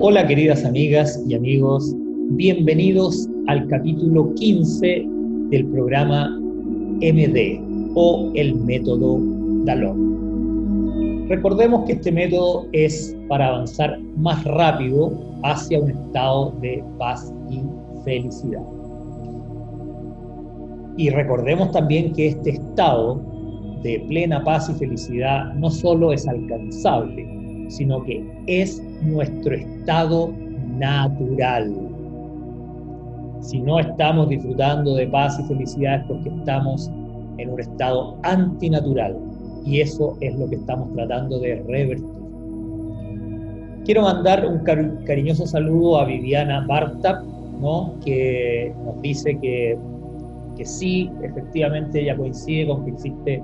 Hola queridas amigas y amigos, bienvenidos al capítulo 15 del programa MD o el método Dalom. Recordemos que este método es para avanzar más rápido hacia un estado de paz y felicidad. Y recordemos también que este estado de plena paz y felicidad no solo es alcanzable, sino que es nuestro estado natural. Si no estamos disfrutando de paz y felicidad es porque estamos en un estado antinatural, y eso es lo que estamos tratando de revertir. Quiero mandar un cariñoso saludo a Viviana Bartap, ¿no? Que nos dice que sí, efectivamente ella coincide con que existe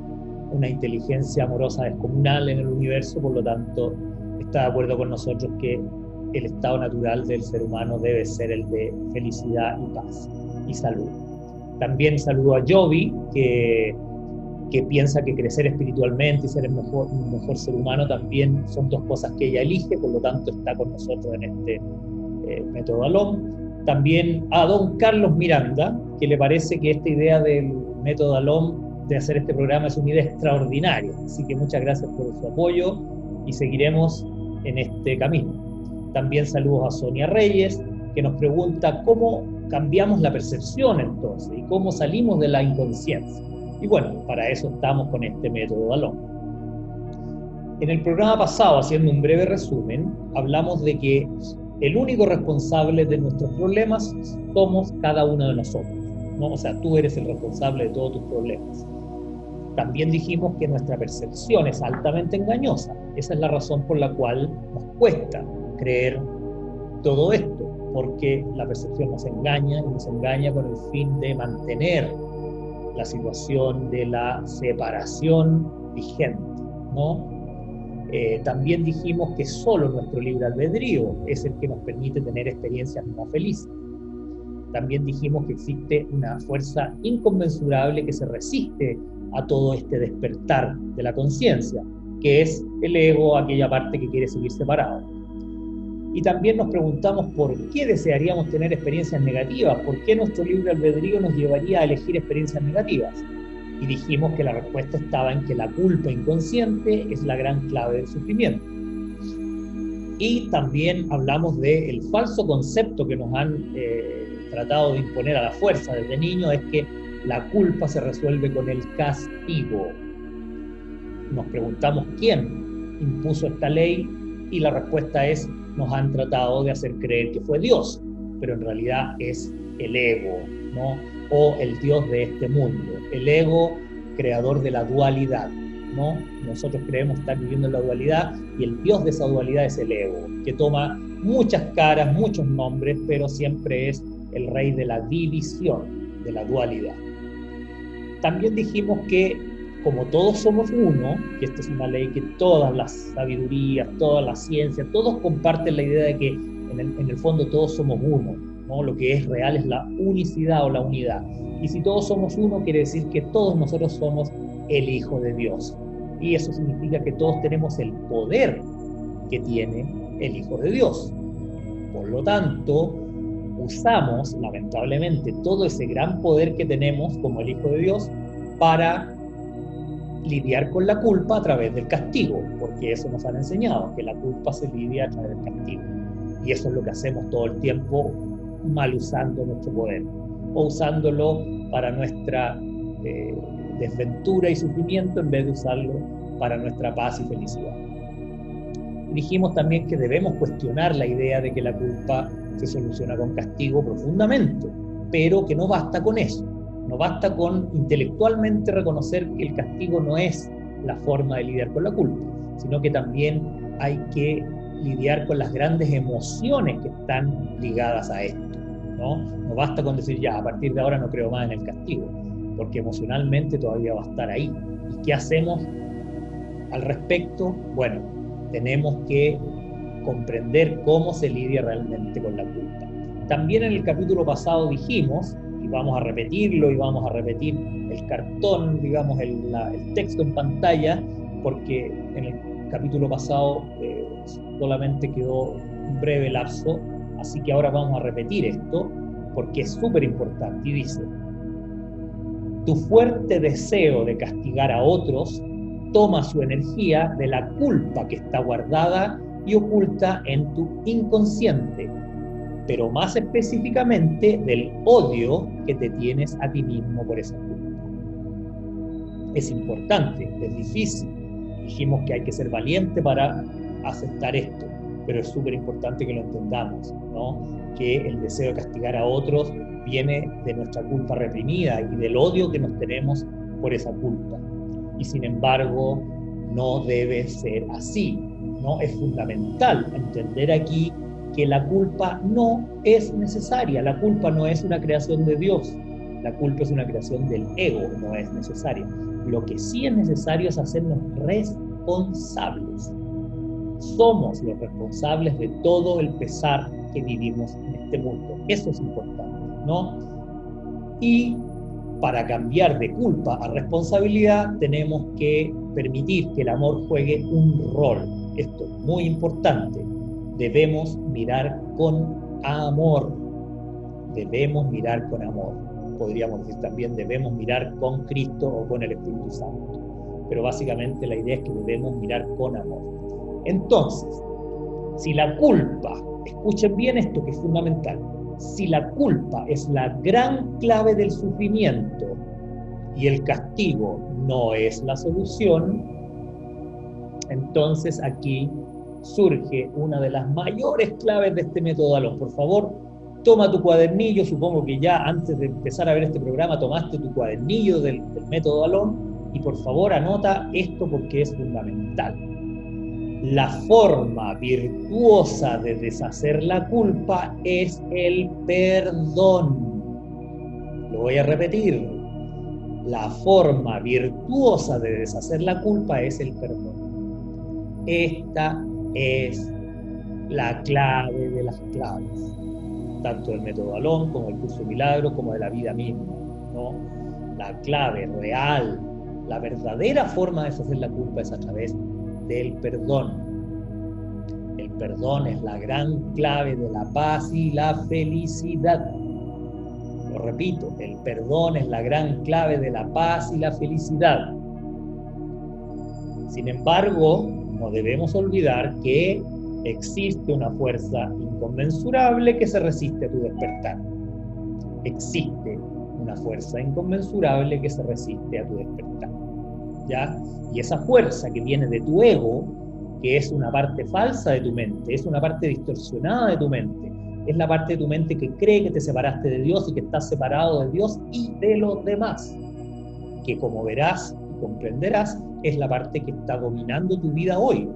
una inteligencia amorosa descomunal en el universo, por lo tanto está de acuerdo con nosotros que el estado natural del ser humano debe ser el de felicidad y paz y salud. También saludo a Jovi, que piensa que crecer espiritualmente y ser un mejor ser humano también son dos cosas que ella elige, por lo tanto está con nosotros en este método Dalom. También a don Carlos Miranda, que le parece que esta idea del método Dalom de hacer este programa es una idea extraordinaria. Así que muchas gracias por su apoyo y seguiremos en este camino. También saludos a Sonia Reyes, que nos pregunta cómo cambiamos la percepción entonces y cómo salimos de la inconsciencia. Y bueno, para eso estamos con este método Dalom. En el programa pasado, haciendo un breve resumen, hablamos de que el único responsable de nuestros problemas somos cada uno de nosotros, ¿no? O sea, tú eres el responsable de todos tus problemas. También dijimos que nuestra percepción es altamente engañosa. Esa es la razón por la cual nos cuesta creer todo esto, porque la percepción nos engaña y nos engaña con el fin de mantener la situación de la separación vigente, ¿no? También dijimos que solo nuestro libre albedrío es el que nos permite tener experiencias no felices. También dijimos que existe una fuerza inconmensurable que se resiste a todo este despertar de la conciencia, que es el ego, aquella parte que quiere seguir separado. Y también nos preguntamos por qué desearíamos tener experiencias negativas, por qué nuestro libre albedrío nos llevaría a elegir experiencias negativas. Y dijimos que la respuesta estaba en que la culpa inconsciente es la gran clave del sufrimiento. Y también hablamos del falso concepto que nos han tratado de imponer a la fuerza desde niños, es que la culpa se resuelve con el castigo. Nos preguntamos quién impuso esta ley y la respuesta es: nos han tratado de hacer creer que fue Dios, pero en realidad es el ego, ¿no? O el Dios de este mundo, el ego creador de la dualidad, ¿no? Nosotros creemos estar viviendo en la dualidad y el Dios de esa dualidad es el ego, que toma muchas caras, muchos nombres, pero siempre es el rey de la división, de la dualidad. También dijimos que como todos somos uno, que esta es una ley que todas las sabidurías, todas las ciencias, todos comparten la idea de que en el fondo todos somos uno, ¿no? Lo que es real es la unicidad o la unidad. Y si todos somos uno, quiere decir que todos nosotros somos el Hijo de Dios. Y eso significa que todos tenemos el poder que tiene el Hijo de Dios. Por lo tanto, usamos, lamentablemente, todo ese gran poder que tenemos como el Hijo de Dios para lidiar con la culpa a través del castigo, porque eso nos han enseñado, que la culpa se lidia a través del castigo. Y eso es lo que hacemos todo el tiempo, mal usando nuestro poder, o usándolo para nuestra desventura y sufrimiento en vez de usarlo para nuestra paz y felicidad. Dijimos también que debemos cuestionar la idea de que la culpa se soluciona con castigo profundamente, pero que no basta con eso. No basta con intelectualmente reconocer que el castigo no es la forma de lidiar con la culpa, sino que también hay que lidiar con las grandes emociones que están ligadas a esto, ¿no? No basta con decir ya, a partir de ahora no creo más en el castigo, porque emocionalmente todavía va a estar ahí. ¿Y qué hacemos al respecto? Bueno, tenemos que comprender cómo se lidia realmente con la culpa. También en el capítulo pasado dijimos, y vamos a repetirlo, y vamos a repetir el cartón, digamos, el texto en pantalla, porque en el capítulo pasado solamente quedó un breve lapso, así que ahora vamos a repetir esto, porque es súper importante. Y dice: tu fuerte deseo de castigar a otros toma su energía de la culpa que está guardada y oculta en tu inconsciente, pero más específicamente del odio que te tienes a ti mismo por esa culpa. Es importante, es difícil. Dijimos que hay que ser valiente para aceptar esto, pero es súper importante que lo entendamos, ¿no? Que el deseo de castigar a otros viene de nuestra culpa reprimida y del odio que nos tenemos por esa culpa. Y sin embargo, no debe ser así, ¿no? Es fundamental entender aquí que la culpa no es necesaria, la culpa no es una creación de Dios, la culpa es una creación del ego, no es necesaria. Lo que sí es necesario es hacernos responsables. Somos los responsables de todo el pesar que vivimos en este mundo. Eso es importante, ¿no? Y para cambiar de culpa a responsabilidad tenemos que permitir que el amor juegue un rol. Esto es muy importante. Debemos mirar con amor. Debemos mirar con amor. Podríamos decir también debemos mirar con Cristo o con el Espíritu Santo. Pero básicamente la idea es que debemos mirar con amor. Entonces, si la culpa, escuchen bien esto que es fundamental, si la culpa es la gran clave del sufrimiento y el castigo no es la solución, entonces aquí surge una de las mayores claves de este método Dalón. Por favor, toma tu cuadernillo, supongo que ya antes de empezar a ver este programa tomaste tu cuadernillo del método Dalón, y por favor anota esto porque es fundamental. La forma virtuosa de deshacer la culpa es el perdón. Lo voy a repetir. La forma virtuosa de deshacer la culpa es el perdón. Esta es la clave de las claves, tanto del método Dalón como del curso de milagros, como de la vida misma, ¿no? La clave real, la verdadera forma de deshacer la culpa es a través del perdón. El perdón es la gran clave de la paz y la felicidad. Lo repito, el perdón es la gran clave de la paz y la felicidad. Sin embargo, no debemos olvidar que existe una fuerza inconmensurable que se resiste a tu despertar. Existe una fuerza inconmensurable que se resiste a tu despertar, ¿ya? Y esa fuerza que viene de tu ego, que es una parte falsa de tu mente, es una parte distorsionada de tu mente, es la parte de tu mente que cree que te separaste de Dios y que estás separado de Dios y de los demás, que como verás y comprenderás, es la parte que está dominando tu vida hoy.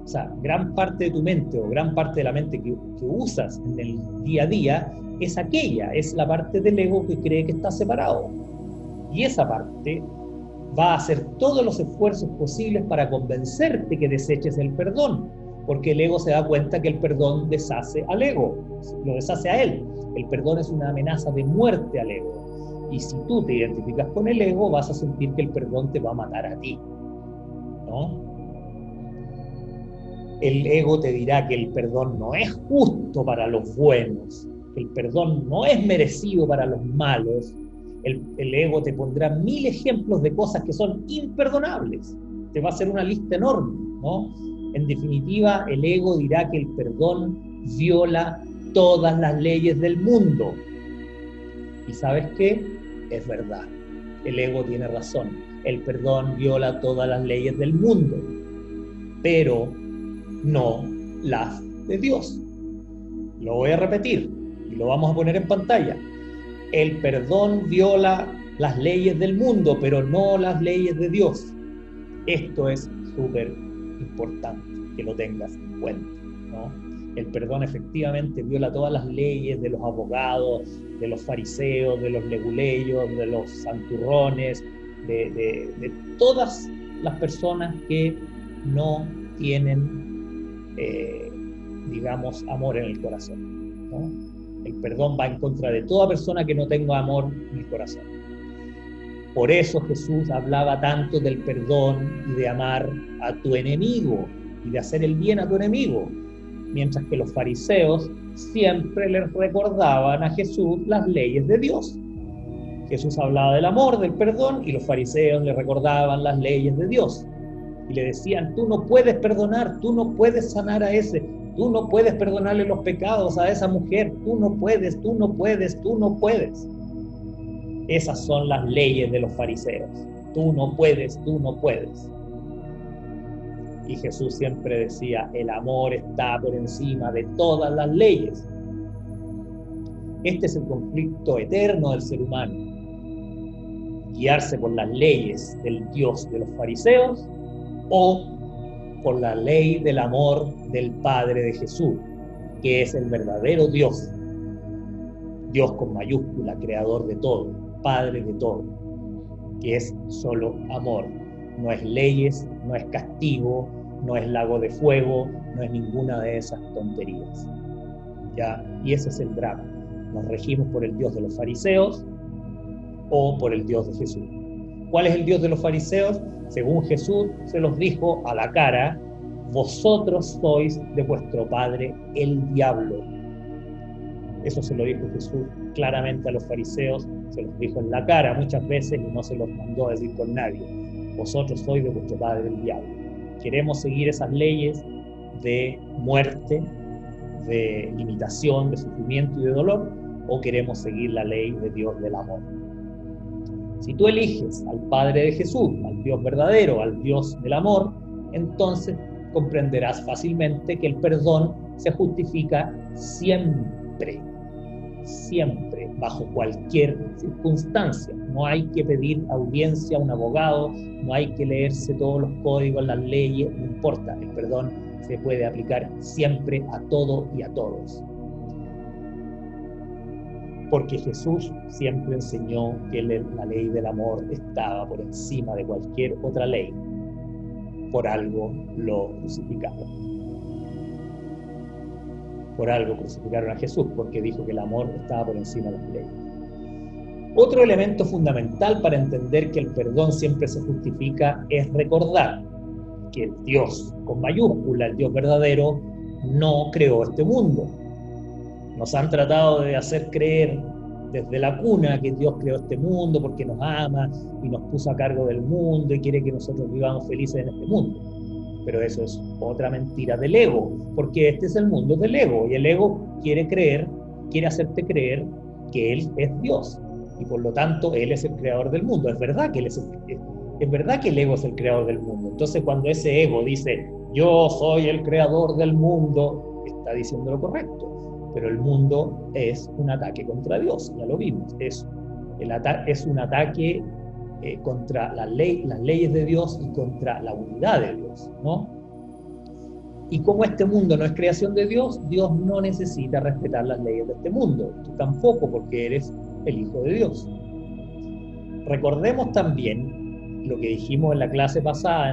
O sea, gran parte de tu mente o gran parte de la mente que usas en el día a día es aquella, es la parte del ego que cree que está separado. Y esa parte va a hacer todos los esfuerzos posibles para convencerte que deseches el perdón, porque el ego se da cuenta que el perdón deshace al ego, lo deshace a él. El perdón es una amenaza de muerte al ego. Y si tú te identificas con el ego, vas a sentir que el perdón te va a matar a ti, ¿no? El ego te dirá que el perdón no es justo para los buenos, que el perdón no es merecido para los malos. El ego te pondrá 1000 ejemplos de cosas que son imperdonables. Te va a hacer una lista enorme, ¿no? En definitiva, el ego dirá que el perdón viola todas las leyes del mundo. ¿Y sabes qué? Es verdad. El ego tiene razón. El perdón viola todas las leyes del mundo, pero no las de Dios. Lo voy a repetir y lo vamos a poner en pantalla. El perdón viola las leyes del mundo, pero no las leyes de Dios. Esto es súper importante que lo tengas en cuenta, ¿no? El perdón efectivamente viola todas las leyes de los abogados, de los fariseos, de los leguleyos, de los santurrones, de todas las personas que no tienen, digamos, amor en el corazón, ¿no? El perdón va en contra de toda persona que no tenga amor en el corazón. Por eso Jesús hablaba tanto del perdón y de amar a tu enemigo y de hacer el bien a tu enemigo. mientras que los fariseos siempre les recordaban a Jesús las leyes de Dios. Jesús hablaba del amor, del perdón, y los fariseos le recordaban las leyes de Dios. Y le decían, tú no puedes perdonar, tú no puedes sanar a ese, tú no puedes perdonarle los pecados a esa mujer, tú no puedes, tú no puedes, tú no puedes. Esas son las leyes de los fariseos. Tú no puedes, tú no puedes. Y Jesús siempre decía, el amor está por encima de todas las leyes. Este es el conflicto eterno del ser humano. Guiarse por las leyes del Dios de los fariseos o por la ley del amor del Padre de Jesús, que es el verdadero Dios. Dios con mayúscula, creador de todo, Padre de todo, que es solo amor. No es leyes, no es castigo, no es lago de fuego, no es ninguna de esas tonterías. ¿Ya? Y ese es el drama. Nos regimos por el Dios de los fariseos o por el Dios de Jesús. ¿Cuál es el Dios de los fariseos? Según Jesús se los dijo a la cara, vosotros sois de vuestro padre el diablo. Eso se lo dijo Jesús claramente a los fariseos, se los dijo en la cara muchas veces y no se los mandó a decir con nadie. Vosotros sois de vuestro padre el diablo. Queremos seguir esas leyes de muerte, de limitación, de sufrimiento y de dolor, o queremos seguir la ley de Dios del amor. Si tú eliges al Padre de Jesús, al Dios verdadero, al Dios del amor, entonces comprenderás fácilmente que el perdón se justifica siempre, siempre, bajo cualquier circunstancia. No hay que pedir audiencia a un abogado, no hay que leerse todos los códigos, las leyes, no importa, el perdón se puede aplicar siempre a todo y a todos. Porque Jesús siempre enseñó que la ley del amor estaba por encima de cualquier otra ley. Por algo lo crucificaron. Por algo crucificaron a Jesús, porque dijo que el amor estaba por encima de las leyes. Otro elemento fundamental para entender que el perdón siempre se justifica es recordar que el Dios, con mayúscula, el Dios verdadero, no creó este mundo. Nos han tratado de hacer creer desde la cuna que Dios creó este mundo porque nos ama y nos puso a cargo del mundo y quiere que nosotros vivamos felices en este mundo. Pero eso es otra mentira del ego, porque este es el mundo del ego y el ego quiere hacerte creer que Él es Dios y por lo tanto Él es el creador del mundo. Es verdad que es verdad que el ego es el creador del mundo. Entonces cuando ese ego dice yo soy el creador del mundo, está diciendo lo correcto. Pero el mundo es un ataque contra Dios, ya lo vimos. Es un ataque contra las leyes de Dios y contra la unidad de Dios, ¿no? Y como este mundo no es creación de Dios, Dios no necesita respetar las leyes de este mundo. Tú tampoco, porque eres el Hijo de Dios. Recordemos también lo que dijimos en la clase pasada,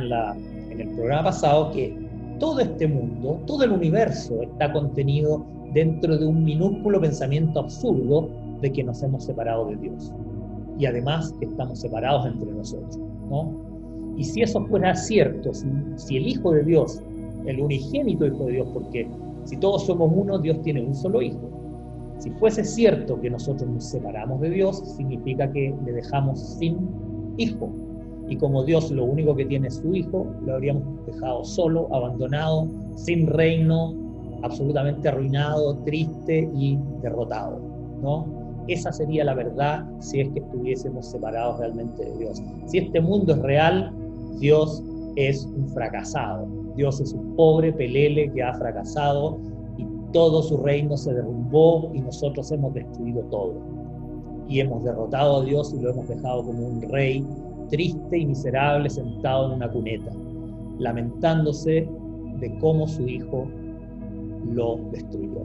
en el programa pasado, que todo este mundo, todo el universo está contenido dentro de un minúsculo pensamiento absurdo de que nos hemos separado de Dios. Y además estamos separados entre nosotros, ¿no? Y si eso fuera cierto, si el Hijo de Dios, el unigénito Hijo de Dios, porque si todos somos uno, Dios tiene un solo Hijo. Si fuese cierto que nosotros nos separamos de Dios, significa que le dejamos sin Hijo. Y como Dios lo único que tiene es su Hijo, lo habríamos dejado solo, abandonado, sin reino, absolutamente arruinado, triste y derrotado, ¿no? Esa sería la verdad si es que estuviésemos separados realmente de Dios. Si este mundo es real, Dios es un fracasado. Dios es un pobre pelele que ha fracasado y todo su reino se derrumbó y nosotros hemos destruido todo. Y hemos derrotado a Dios y lo hemos dejado como un rey triste y miserable sentado en una cuneta, lamentándose de cómo su hijo lo destruyó.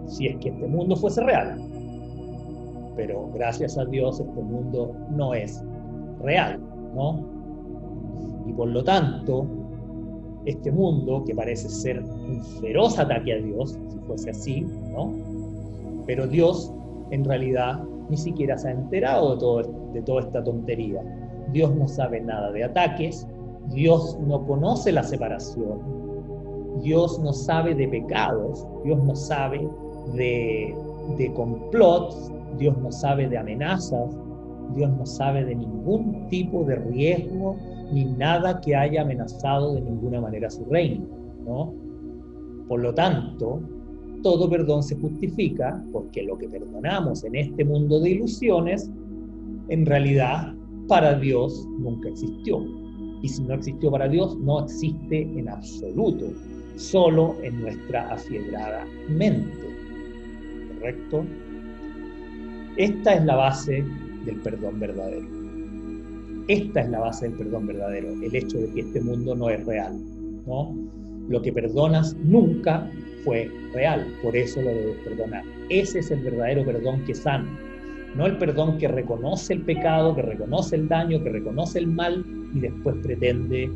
Si es que este mundo fuese real. Pero gracias a Dios este mundo no es real, ¿no? Y por lo tanto, este mundo, que parece ser un feroz ataque a Dios, si fuese así, ¿no? Pero Dios, en realidad, ni siquiera se ha enterado de toda esta tontería. Dios no sabe nada de ataques, Dios no conoce la separación, Dios no sabe de pecados, Dios no sabe de complots, Dios no sabe de amenazas, Dios no sabe de ningún tipo de riesgo ni nada que haya amenazado de ninguna manera su reino, ¿no? Por lo tanto, todo perdón se justifica porque lo que perdonamos en este mundo de ilusiones, en realidad, para Dios nunca existió. Y si no existió para Dios, no existe en absoluto, solo en nuestra afiebrada mente. ¿Correcto? Esta es la base del perdón verdadero. Esta es la base del perdón verdadero, el hecho de que este mundo no es real, ¿no? Lo que perdonas nunca fue real, por eso lo debes perdonar. Ese es el verdadero perdón que sana, no el perdón que reconoce el pecado, que reconoce el daño, que reconoce el mal y después pretende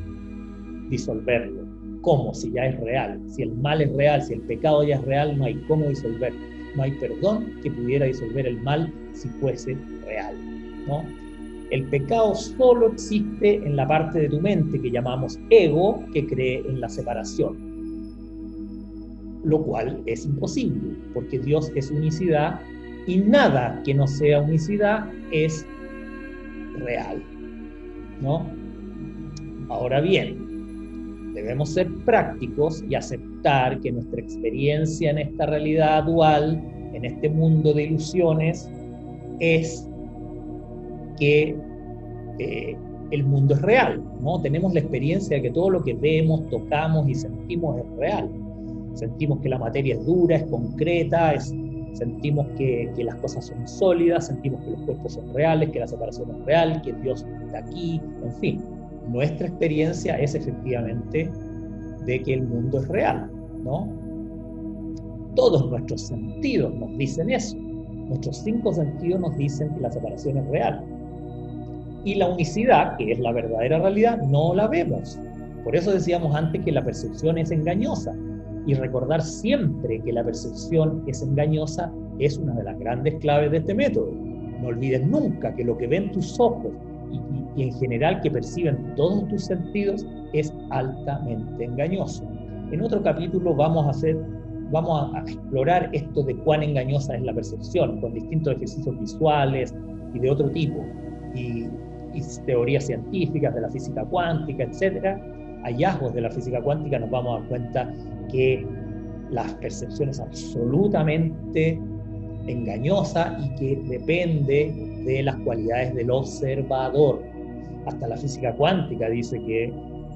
disolverlo. ¿Cómo? Si ya es real. Si el mal es real, si el pecado ya es real, no hay cómo disolverlo. No hay perdón que pudiera disolver el mal si fuese real, ¿no? El pecado solo existe en la parte de tu mente que llamamos ego, que cree en la separación, lo cual es imposible, porque Dios es unicidad y nada que no sea unicidad es real, ¿no? Ahora bien, debemos ser prácticos y aceptar que nuestra experiencia en esta realidad dual, en este mundo de ilusiones, es que el mundo es real, ¿no? Tenemos la experiencia de que todo lo que vemos, tocamos y sentimos es real. Sentimos que la materia es dura, es concreta, sentimos que las cosas son sólidas, sentimos que los cuerpos son reales, que la separación es real, que Dios está aquí, en fin. Nuestra experiencia es efectivamente de que el mundo es real, ¿no? Todos nuestros sentidos nos dicen eso. Nuestros 5 sentidos nos dicen que la separación es real. Y la unicidad, que es la verdadera realidad, no la vemos. Por eso decíamos antes que la percepción es engañosa. Y recordar siempre que la percepción es engañosa es una de las grandes claves de este método. No olvides nunca que lo que ven tus ojos y en general que perciben todos tus sentidos es altamente engañoso. En otro capítulo vamos a explorar esto de cuán engañosa es la percepción, con distintos ejercicios visuales y de otro tipo. Y teorías científicas de la física cuántica, etcétera, hallazgos de la física cuántica, nos vamos a dar cuenta que la percepción es absolutamente engañosa y que depende de las cualidades del observador. Hasta la física cuántica dice que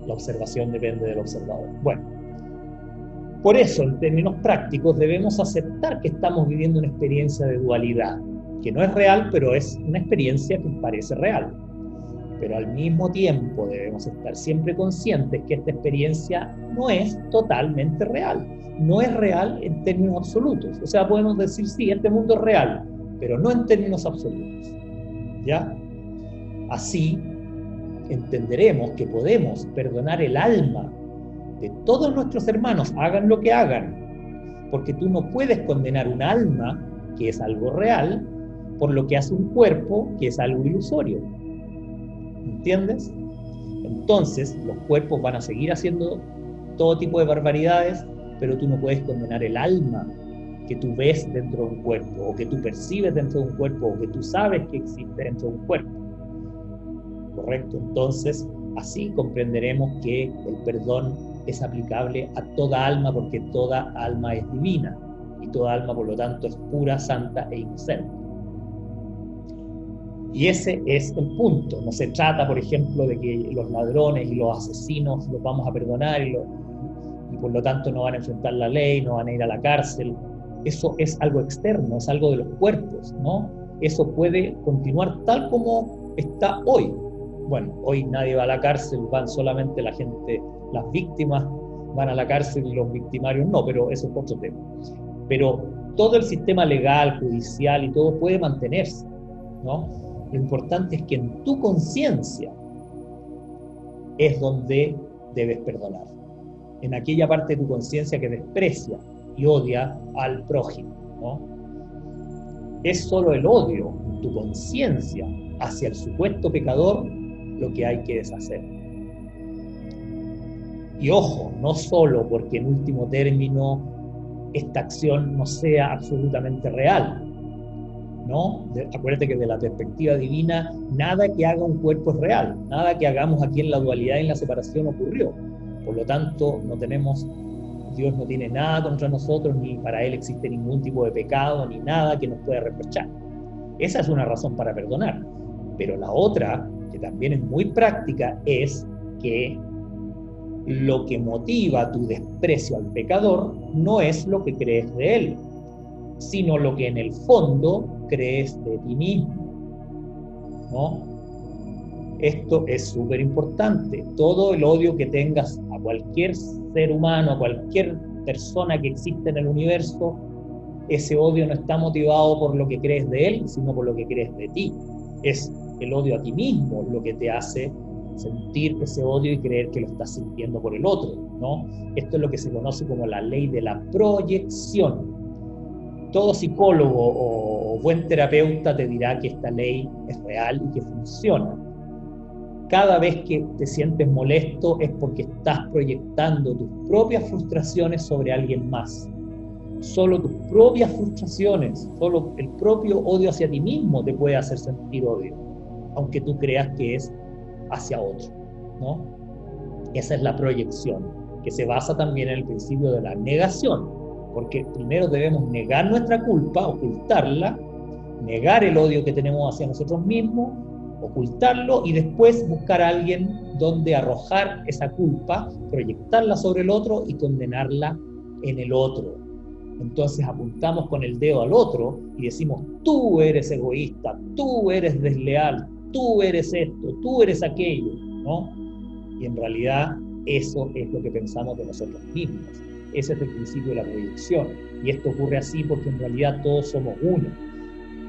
la observación depende del observador. Bueno, por eso, en términos prácticos, debemos aceptar que estamos viviendo una experiencia de dualidad, que no es real, pero es una experiencia que parece real. Pero al mismo tiempo debemos estar siempre conscientes que esta experiencia no es totalmente real. No es real en términos absolutos. O sea, podemos decir, sí, este mundo es real, pero no en términos absolutos. ¿Ya? Así entenderemos que podemos perdonar el alma de todos nuestros hermanos, hagan lo que hagan, porque tú no puedes condenar un alma, que es algo real, por lo que hace un cuerpo, que es algo ilusorio. ¿Entiendes? Entonces, los cuerpos van a seguir haciendo todo tipo de barbaridades, pero tú no puedes condenar el alma que tú ves dentro de un cuerpo, o que tú percibes dentro de un cuerpo, o que tú sabes que existe dentro de un cuerpo. ¿Correcto? Entonces, así comprenderemos que el perdón es aplicable a toda alma, porque toda alma es divina, y toda alma, por lo tanto, es pura, santa e inocente. Y ese es el punto. No se trata, por ejemplo, de que los ladrones y los asesinos los vamos a perdonar y por lo tanto no van a enfrentar la ley, no van a ir a la cárcel. Eso es algo externo, es algo de los cuerpos, ¿no? Eso puede continuar tal como está hoy. Bueno, hoy nadie va a la cárcel, van solamente la gente, las víctimas van a la cárcel y los victimarios no, pero eso es otro tema. Pero todo el sistema legal, judicial y todo puede mantenerse, ¿no? Lo importante es que en tu conciencia es donde debes perdonar. En aquella parte de tu conciencia que desprecia y odia al prójimo, ¿no? Es solo el odio en tu conciencia hacia el supuesto pecador lo que hay que deshacer. Y ojo, no solo porque en último término esta acción no sea absolutamente real, ¿no? Acuérdate que de la perspectiva divina, nada que haga un cuerpo es real, nada que hagamos aquí en la dualidad y en la separación ocurrió. Por lo tanto, Dios no tiene nada contra nosotros, ni para Él existe ningún tipo de pecado, ni nada que nos pueda reprochar. Esa es una razón para perdonar. Pero la otra, que también es muy práctica, es que lo que motiva tu desprecio al pecador no es lo que crees de él, sino lo que en el fondo crees de ti mismo, ¿no? Esto es súper importante. Todo el odio que tengas a cualquier ser humano, a cualquier persona que existe en el universo, ese odio no está motivado por lo que crees de él, sino por lo que crees de ti. Es el odio a ti mismo lo que te hace sentir ese odio y creer que lo estás sintiendo por el otro, ¿no? Esto es lo que se conoce como la ley de la proyección. Todo psicólogo o buen terapeuta te dirá que esta ley es real y que funciona. Cada vez que te sientes molesto es porque estás proyectando tus propias frustraciones sobre alguien más. Solo tus propias frustraciones, solo el propio odio hacia ti mismo te puede hacer sentir odio, aunque tú creas que es hacia otro, ¿no? Esa es la proyección, que se basa también en el principio de la negación, porque primero debemos negar nuestra culpa, ocultarla, negar el odio que tenemos hacia nosotros mismos, ocultarlo y después buscar a alguien donde arrojar esa culpa, proyectarla sobre el otro y condenarla en el otro. Entonces apuntamos con el dedo al otro y decimos, tú eres egoísta, tú eres desleal, tú eres esto, tú eres aquello, ¿no? Y en realidad eso es lo que pensamos de nosotros mismos. Ese es el principio de la proyección. Y esto ocurre así porque en realidad todos somos uno.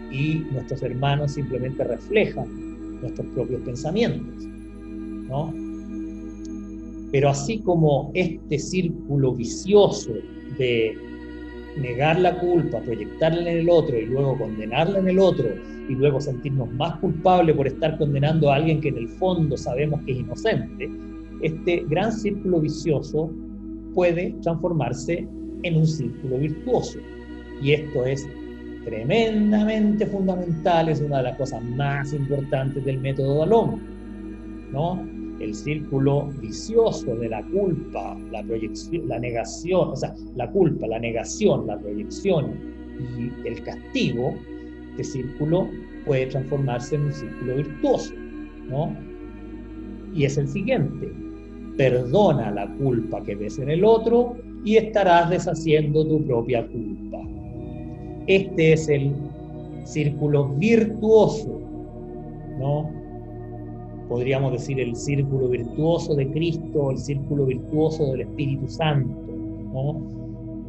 Y nuestros hermanos simplemente reflejan nuestros propios pensamientos, ¿no? Pero así como este círculo vicioso de negar la culpa, proyectarla en el otro y luego condenarla en el otro y luego sentirnos más culpables por estar condenando a alguien que en el fondo sabemos que es inocente, este gran círculo vicioso puede transformarse en un círculo virtuoso. Y esto es tremendamente fundamental, es una de las cosas más importantes del método Dalón, ¿no? El círculo vicioso de la culpa, la proyección, la negación, o sea, la culpa, la negación, la proyección y el castigo, este círculo puede transformarse en un círculo virtuoso, ¿no? Y es el siguiente: perdona la culpa que ves en el otro y estarás deshaciendo tu propia culpa. Este es el círculo virtuoso, ¿no? Podríamos decir el círculo virtuoso de Cristo, el círculo virtuoso del Espíritu Santo, ¿no?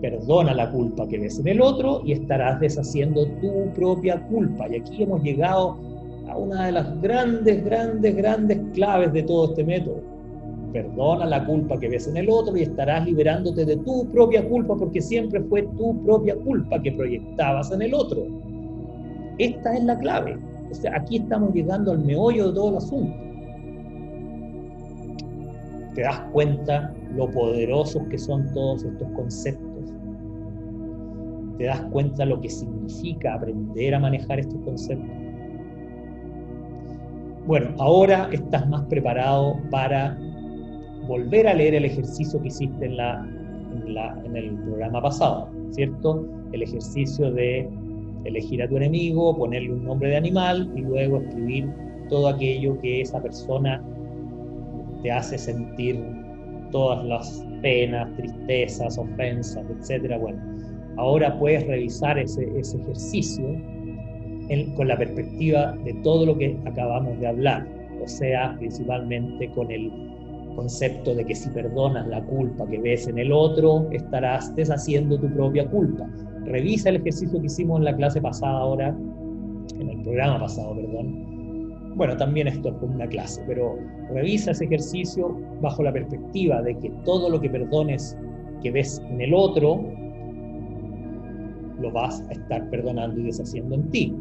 Perdona la culpa que ves en el otro y estarás deshaciendo tu propia culpa. Y aquí hemos llegado a una de las grandes claves de todo este método. Perdona la culpa que ves en el otro y estarás liberándote de tu propia culpa, porque siempre fue tu propia culpa que proyectabas en el otro. Esta es la clave. O sea, aquí estamos llegando al meollo de todo el asunto. Te das cuenta lo poderosos que son todos estos conceptos. Te das cuenta lo que significa aprender a manejar estos conceptos. Bueno, ahora estás más preparado para volver a leer el ejercicio que hiciste en el programa pasado, ¿cierto? El ejercicio de elegir a tu enemigo, ponerle un nombre de animal y luego escribir todo aquello que esa persona te hace sentir, todas las penas, tristezas, ofensas, etc. Bueno, ahora puedes revisar ese ejercicio con la perspectiva de todo lo que acabamos de hablar, o sea, principalmente con el concepto de que si perdonas la culpa que ves en el otro, estarás deshaciendo tu propia culpa. Revisa el ejercicio que hicimos en la clase pasada ahora, en el programa pasado, perdón. Bueno, también esto es como una clase, pero revisa ese ejercicio bajo la perspectiva de que todo lo que perdones que ves en el otro, lo vas a estar perdonando y deshaciendo en ti.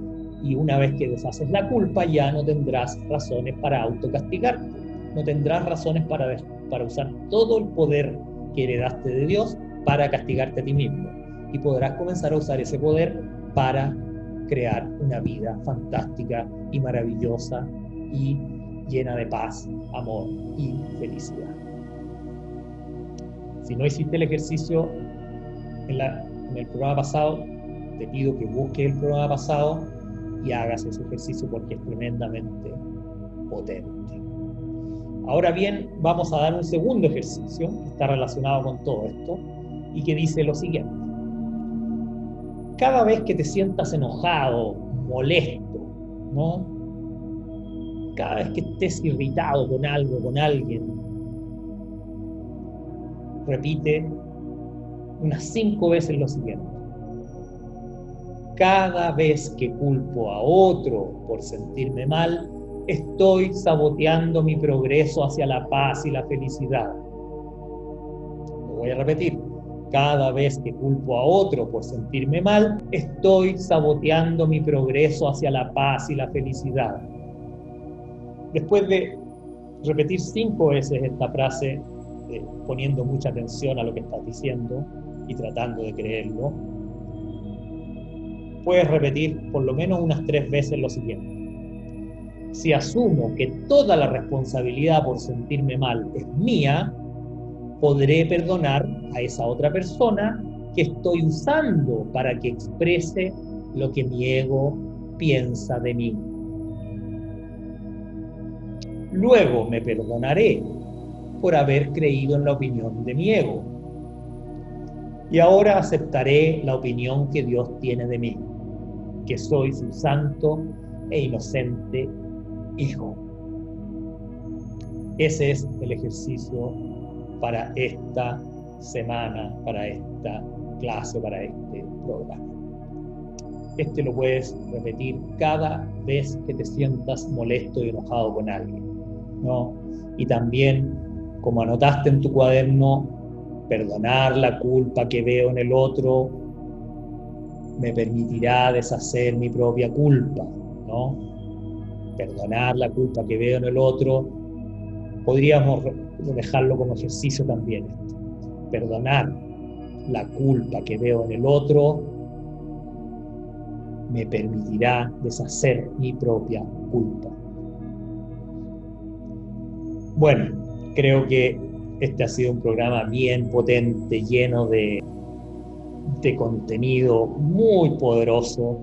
Y una vez que deshaces la culpa, ya no tendrás razones para autocastigarte. no tendrás razones para usar todo el poder que heredaste de Dios para castigarte a ti mismo. Y podrás comenzar a usar ese poder para crear una vida fantástica y maravillosa y llena de paz, amor y felicidad. Si no hiciste el ejercicio en el programa pasado, te pido que busques el programa pasado y hagas ese ejercicio porque es tremendamente potente. Ahora bien, vamos a dar un segundo ejercicio que está relacionado con todo esto y que dice lo siguiente. Cada vez que te sientas enojado, molesto, ¿no? Cada vez que estés irritado con algo, con alguien, repite unas 5 veces lo siguiente. Cada vez que culpo a otro por sentirme mal, estoy saboteando mi progreso hacia la paz y la felicidad. Lo voy a repetir. Cada vez que culpo a otro por sentirme mal, estoy saboteando mi progreso hacia la paz y la felicidad. Después de repetir 5 veces esta frase, poniendo mucha atención a lo que estás diciendo y tratando de creerlo, puedes repetir por lo menos unas 3 veces lo siguiente. Si asumo que toda la responsabilidad por sentirme mal es mía, podré perdonar a esa otra persona que estoy usando para que exprese lo que mi ego piensa de mí. Luego me perdonaré por haber creído en la opinión de mi ego. Y ahora aceptaré la opinión que Dios tiene de mí, que soy su santo e inocente hijo. Ese es el ejercicio para esta semana, para esta clase, para este programa. Este lo puedes repetir cada vez que te sientas molesto y enojado con alguien, ¿no? Y también, como anotaste en tu cuaderno, perdonar la culpa que veo en el otro me permitirá deshacer mi propia culpa, ¿no? Perdonar la culpa que veo en el otro, podríamos dejarlo como ejercicio también. Perdonar la culpa que veo en el otro me permitirá deshacer mi propia culpa. Bueno, creo que este ha sido un programa bien potente, lleno de contenido muy poderoso,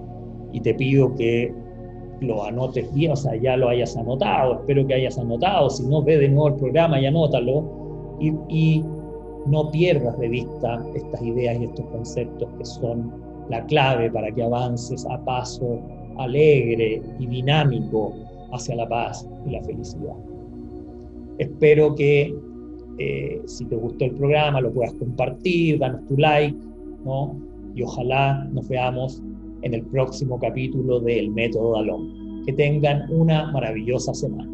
y te pido que lo anotes bien, o sea, ya lo hayas anotado, espero que hayas anotado, si no, ve de nuevo el programa y anótalo, y no pierdas de vista estas ideas y estos conceptos que son la clave para que avances a paso alegre y dinámico hacia la paz y la felicidad. Espero que si te gustó el programa lo puedas compartir, danos tu like, ¿no? Y ojalá nos veamos en el próximo capítulo del Método Dalón. Que tengan una maravillosa semana.